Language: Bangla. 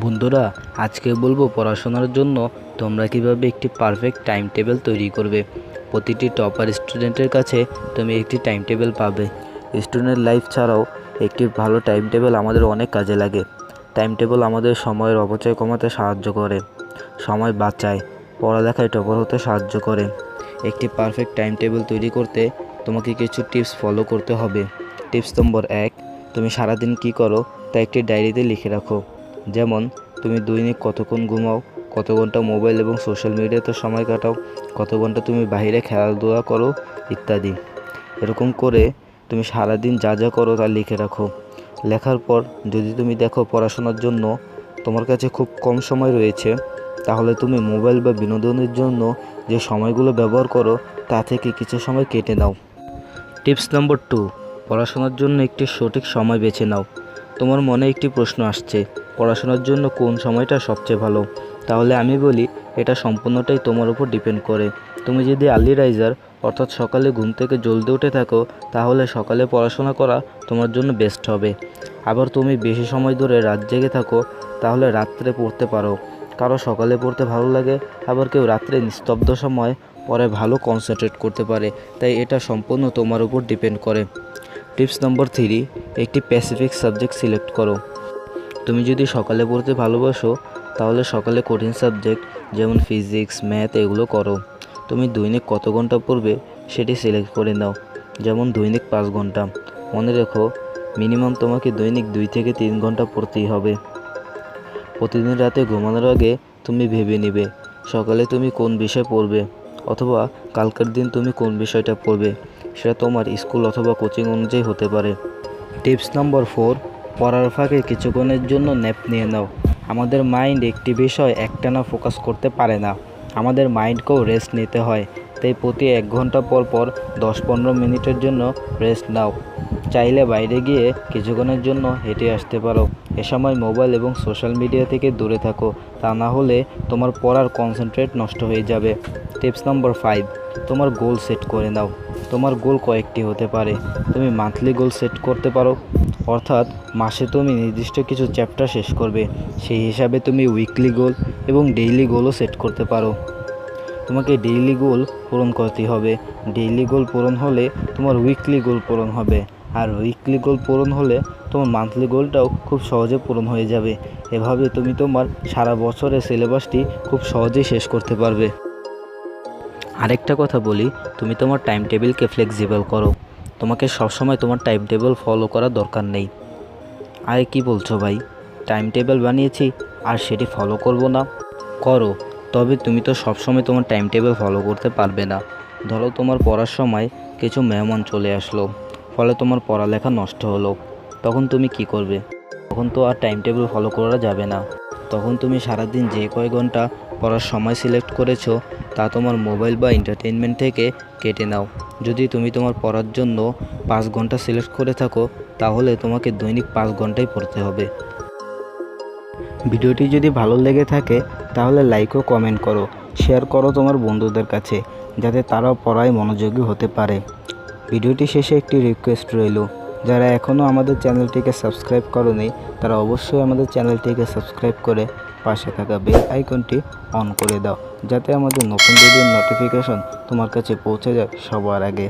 বন্ধুরা, আজকে বলবো পড়াশোনার জন্য তোমরা কিভাবে একটি পারফেক্ট টাইম টেবিল তৈরি করবে। প্রতিটি টপার স্টুডেন্টের কাছে তুমি একটি টাইম টেবিল পাবে। স্টুডেন্ট লাইফ ছাড়াও একটি ভালো টাইম টেবিল আমাদের অনেক কাজে লাগে। টাইম টেবিল আমাদের সময়ের অপচয় কমাতে সাহায্য করে, সময় বাঁচায়, পড়ালেখায় টপার হতে সাহায্য করে। একটি পারফেক্ট টাইম টেবিল তৈরি করতে তোমাকে কিছু টিপস ফলো করতে হবে। টিপস নম্বর 1, তুমি সারাদিন কী করো তা একটি ডায়েরিতে লিখে রাখো। যেমন তুমি দৈনিক কতক্ষণ ঘুমাও, কত ঘন্টা মোবাইল এবং সোশ্যাল মিডিয়াতে সময় কাটাও, কত ঘন্টা তুমি বাইরে খেলাধুলা করো ইত্যাদি। এরকম করে তুমি সারাদিন যা যা করো তা লিখে রাখো। লেখার পর যদি তুমি দেখো পড়াশোনার জন্য তোমার কাছে খুব কম সময় রয়েছে, তাহলে তুমি মোবাইল বা বিনোদনের জন্য যে সময়গুলো ব্যবহার করো তা থেকে কিছু সময় কেটে নাও। টিপস নম্বর 2, পড়াশোনার জন্য একটি সঠিক সময় বেছে নাও। তোমার মনে একটি প্রশ্ন আসছে, পড়াশোনার জন্য কোন সময়টা সবচেয়ে ভালো? তাহলে আমি বলি, এটা সম্পূর্ণটাই তোমার উপর ডিপেন্ড করে। তুমি যদি আর্লি রাইজার অর্থাৎ সকালে ঘুম থেকে জলদি উঠে থাকো, তাহলে সকালে পড়াশোনা করা তোমার জন্য বেস্ট হবে। আবার তুমি বেশি সময় ধরে রাত জেগে থাকো, তাহলে রাত্রে পড়তে পারো। কারো সকালে পড়তে ভালো লাগে, আবার কেউ রাত্রে নিস্তব্ধ সময় পরে ভালো কনসেন্ট্রেট করতে পারে। তাই এটা সম্পূর্ণ তোমার উপর ডিপেন্ড করে। টিপস নম্বর 3, একটি স্পেসিফিক সাবজেক্ট সিলেক্ট করো। তুমি যদি সকালে পড়তে ভালোবাসো, তাহলে সকালে কঠিন সাবজেক্ট যেমন ফিজিক্স, ম্যাথ এগুলো করো। তুমি দৈনিক কত ঘন্টা পড়বে সেটি সিলেক্ট করে নাও, যেমন দৈনিক 5 ঘন্টা। মনে রেখো, মিনিমাম তোমাকে দৈনিক 2 থেকে 3 ঘন্টা পড়তেই হবে। প্রতিদিন রাতে ঘুমানোর আগে তুমি ভেবে নিবে সকালে তুমি কোন বিষয় পড়বে, অথবা কালকের দিন তুমি কোন বিষয়টা পড়বে। সেটা তোমার স্কুল অথবা কোচিং অনুযায়ী হতে পারে। টিপস নম্বর 4, পড়ার ফাঁকে কিছুক্ষণের জন্য ন্যাপ নিয়ে নাও। আমাদের মাইন্ড একটি বিষয় একটানা ফোকাস করতে পারে না, আমাদের মাইন্ডকেও রেস্ট নিতে হয়। তাই প্রতি 1 ঘন্টা পর পর 10-15 মিনিটের জন্য রেস্ট নাও। চাইলে বাইরে গিয়ে কিছুক্ষণের জন্য হেঁটে আসতে পারো। এ সময় মোবাইল এবং সোশ্যাল মিডিয়া থেকে দূরে থাকো, তা না হলে তোমার পড়ার কনসেন্ট্রেট নষ্ট হয়ে যাবে। টিপস নম্বর 5, তোমার গোল সেট করে নাও। তোমার গোল কয়েকটি হতে পারে। তুমি মান্থলি গোল সেট করতে পারো, অর্থাৎ মাসে তুমি নির্দিষ্ট কিছু চ্যাপ্টার শেষ করবে। সেই হিসাবে তুমি উইকলি গোল এবং ডেইলি গোলও সেট করতে পারো। তোমাকে ডেইলি গোল পূরণ করতে হবে। ডেইলি গোল পূরণ হলে তোমার উইকলি গোল পূরণ হবে, আর উইকলি গোল পূরণ হলে তোমার মান্থলি গোলটাও খুব সহজে পূরণ হয়ে যাবে। এভাবে তুমি তোমার সারা বছরের সিলেবাসটি খুব সহজেই শেষ করতে পারবে। আরেকটা কথা বলি, তুমি তোমার টাইম টেবিলকে ফ্লেক্সিবল করো। তোমাকে সবসময় তোমার টাইম টেবিল ফলো করার দরকার নেই। আরে কি বলছো ভাই, টাইম টেবিল বানিয়েছি আর সেটি ফলো করব না? করো, তবে তুমি তো সবসময় তোমার টাইম টেবিল ফলো করতে পারবে না। ধরো তোমার পড়ার সময় কিছু মেহমান চলে আসলো, ফলে তোমার পড়ালেখা নষ্ট হলো, তখন তুমি কি করবে? তখন তো আর টাইম টেবিল ফলো করা যাবে না। তখন তুমি সারাদিন যে কয় ঘন্টা পড়ার সময় সিলেক্ট করেছো তা তোমার মোবাইল বা এন্টারটেইনমেন্ট থেকে কেটে নাও। যদি তুমি তোমার পড়ার জন্য 5 ঘন্টা সিলেক্ট করে থাকো, তাহলে তোমাকে দৈনিক 5 ঘন্টাই পড়তে হবে। ভিডিওটি যদি ভালো লেগে থাকে তাহলে লাইক ও কমেন্ট করো, শেয়ার করো তোমার বন্ধুদের কাছে, যাতে তারাও পড়ায় মনোযোগী হতে পারে। ভিডিওটি শেষে একটি রিকোয়েস্ট রইল, যারা এখনও আমাদের চ্যানেলটিকে সাবস্ক্রাইব করোনি তারা অবশ্যই আমাদের চ্যানেলটিকে সাবস্ক্রাইব করে পাশে থাকা বেল আইকনটি অন করে দাও, যাতে আমাদের নতুন ভিডিওর নোটিফিকেশন তোমার কাছে পৌঁছে যায় সবার আগে।